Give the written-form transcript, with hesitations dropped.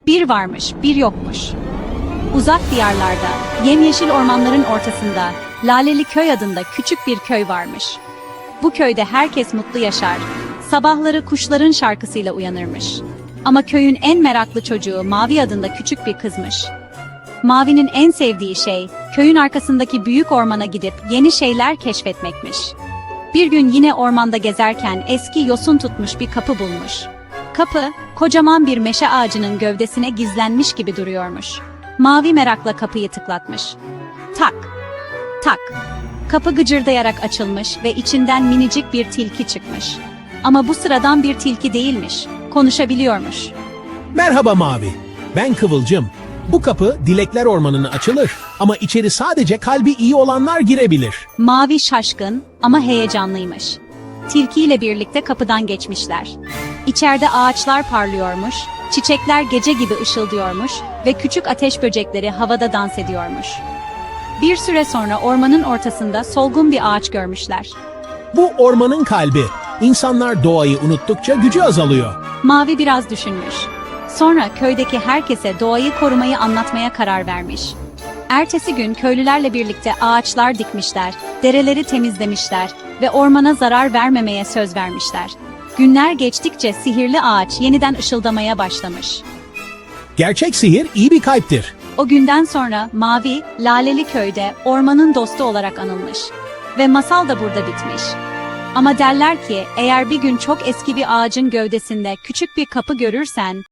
Bir varmış, bir yokmuş. Uzak diyarlarda, yemyeşil ormanların ortasında, Laleli Köy adında küçük bir köy varmış. Bu köyde herkes mutlu yaşar, sabahları kuşların şarkısıyla uyanırmış. Ama köyün en meraklı çocuğu Mavi adında küçük bir kızmış. Mavi'nin en sevdiği şey, köyün arkasındaki büyük ormana gidip yeni şeyler keşfetmekmiş. Bir gün yine ormanda gezerken eski yosun tutmuş bir kapı bulmuş. Kapı, kocaman bir meşe ağacının gövdesine gizlenmiş gibi duruyormuş. Mavi merakla kapıyı tıklatmış. Tak, tak. Kapı gıcırdayarak açılmış ve içinden minicik bir tilki çıkmış. Ama bu sıradan bir tilki değilmiş, konuşabiliyormuş. Merhaba Mavi, ben Kıvılcım. Bu kapı Dilekler Ormanı'na açılır ama içeri sadece kalbi iyi olanlar girebilir. Mavi şaşkın ama heyecanlıymış. Tilki ile birlikte kapıdan geçmişler. İçeride ağaçlar parlıyormuş, çiçekler gece gibi ışıldıyormuş ve küçük ateş böcekleri havada dans ediyormuş. Bir süre sonra ormanın ortasında solgun bir ağaç görmüşler. Bu ormanın kalbi. İnsanlar doğayı unuttukça gücü azalıyor. Mavi biraz düşünmüş. Sonra köydeki herkese doğayı korumayı anlatmaya karar vermiş. Ertesi gün köylülerle birlikte ağaçlar dikmişler, dereleri temizlemişler ve ormana zarar vermemeye söz vermişler. Günler geçtikçe sihirli ağaç yeniden ışıldamaya başlamış. Gerçek sihir iyi bir kalptir. O günden sonra Mavi, Laleli Köy'de ormanın dostu olarak anılmış. Ve masal da burada bitmiş. Ama derler ki eğer bir gün çok eski bir ağacın gövdesinde küçük bir kapı görürsen,